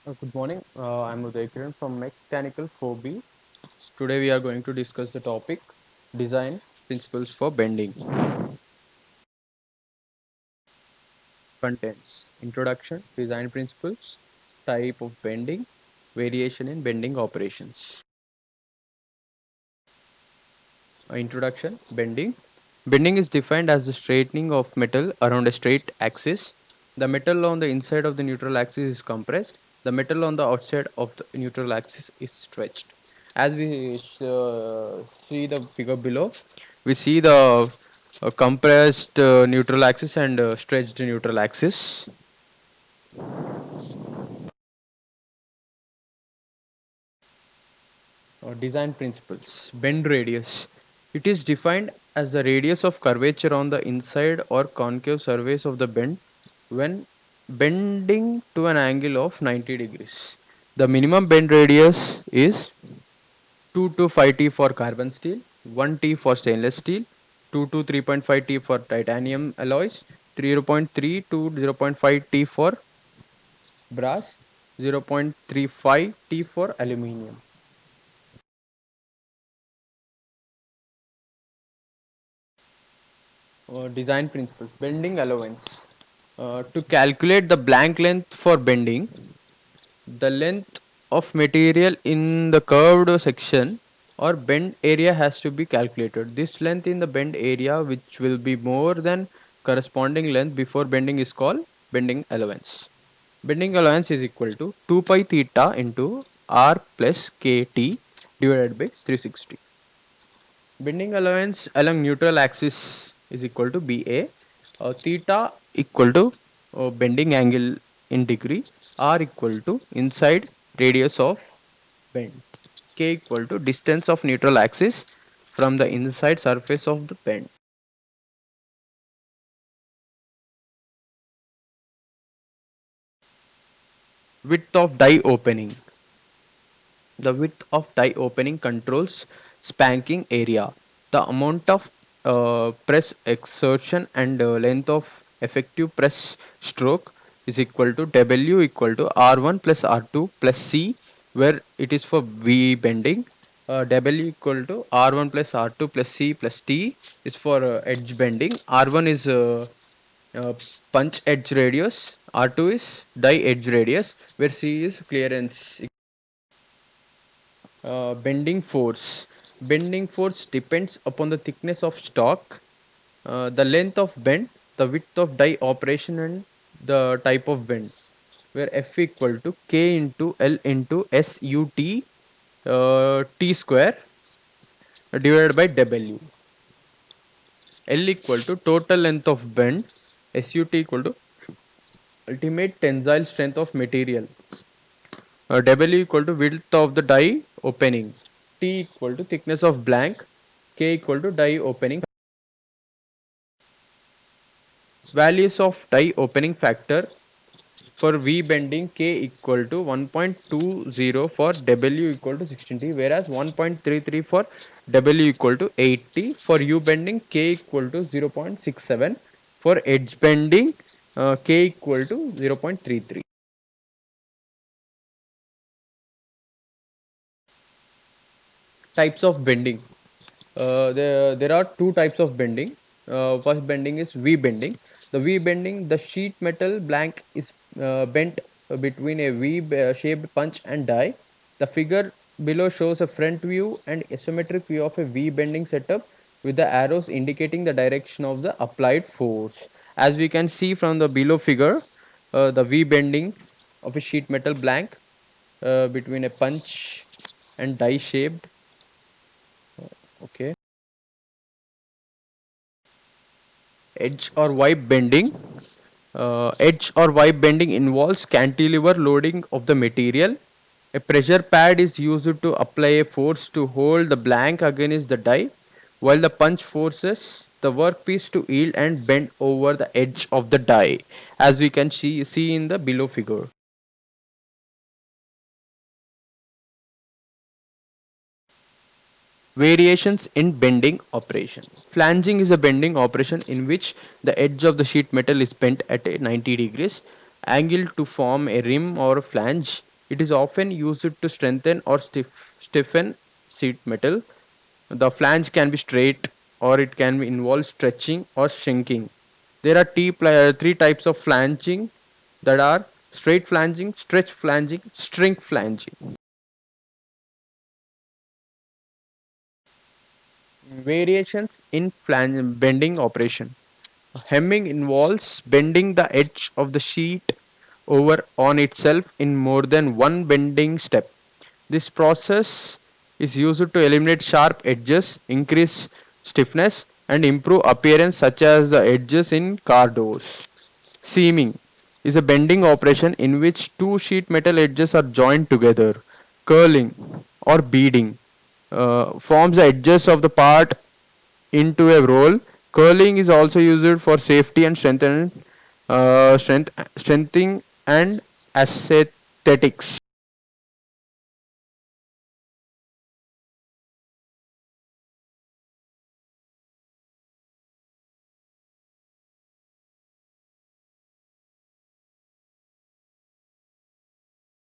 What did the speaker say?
Good morning. I'm Uday Kiran from Mechanical 4B. Today we are going to discuss the topic design principles for bending. Contents: introduction, design principles, type of bending, variation in bending operations. Introduction: bending. Bending is defined as the straightening of metal around a straight axis. The metal on the inside of the neutral axis is compressed. The metal on the outside of the neutral axis is stretched. As we see the figure below, we see the compressed neutral axis and stretched neutral axis. Design principles. Bend radius. It is defined as the radius of curvature on the inside or concave surface of the bend when bending to an angle of 90 degrees. The minimum bend radius is 2 to 5 T for carbon steel, 1 T for stainless steel, 2 to 3.5 T for titanium alloys, 0.3 to 0.5 T for brass, 0.35 T for aluminium. Design principles. Bending allowance. To calculate the blank length for bending, the length of material in the curved section or bend area has to be calculated. This length in the bend area, which will be more than corresponding length before bending, is called bending allowance. Bending allowance is equal to 2 pi theta into r plus kt divided by 360. Bending allowance along neutral axis is equal to BA. Theta equal to bending angle in degree. R equal to inside radius of bend. K equal to distance of neutral axis from the inside surface of the bend. Width of die opening. The width of die opening controls spanking area. The amount of press exertion and length of effective press stroke is equal to W equal to R1 plus R2 plus C, where it is for V bending. W equal to R1 plus R2 plus C plus T is for edge bending. R1 is uh, punch edge radius. R2 is die edge radius, where C is clearance. Bending force. Bending force depends upon the thickness of stock, the length of bend, the width of die operation, and the type of bend. Where F equal to K into L into SUT T square divided by W. L equal to total length of bend. SUT equal to ultimate tensile strength of material. W equal to width of the die opening. T equal to thickness of blank. K equal to die opening. Values of die opening factor for V bending: K equal to 1.20 for W equal to 16T, whereas 1.33 for W equal to 8T. For U bending, K equal to 0.67. For edge bending, K equal to 0.33. Types of bending. There are two types of bending. First bending is V bending. The V bending, the sheet metal blank is bent between a V shaped punch and die. The figure below shows a front view and isometric view of a V bending setup with the arrows indicating the direction of the applied force. As we can see from the below figure, the V bending of a sheet metal blank between a punch and die shaped. Okay. Edge or wipe bending. Edge or wipe bending involves cantilever loading of the material. A pressure pad is used to apply a force to hold the blank against the die, while the punch forces the workpiece to yield and bend over the edge of the die, as we can see in the below figure. Variations in bending operation. Flanging is a bending operation in which the edge of the sheet metal is bent at a 90 degrees angle to form a rim or a flange. It is often used to strengthen or stiffen sheet metal. The flange can be straight or it can involve stretching or shrinking. There are three types of flanging that are straight flanging, stretch flanging, shrink flanging. Variations in bending operation. Hemming involves bending the edge of the sheet over on itself in more than one bending step. This process is used to eliminate sharp edges, increase stiffness, and improve appearance, such as the edges in car doors. Seaming is a bending operation in which two sheet metal edges are joined together. Curling or beading forms the edges of the part into a roll. Curling is also used for safety and strengthening and aesthetics.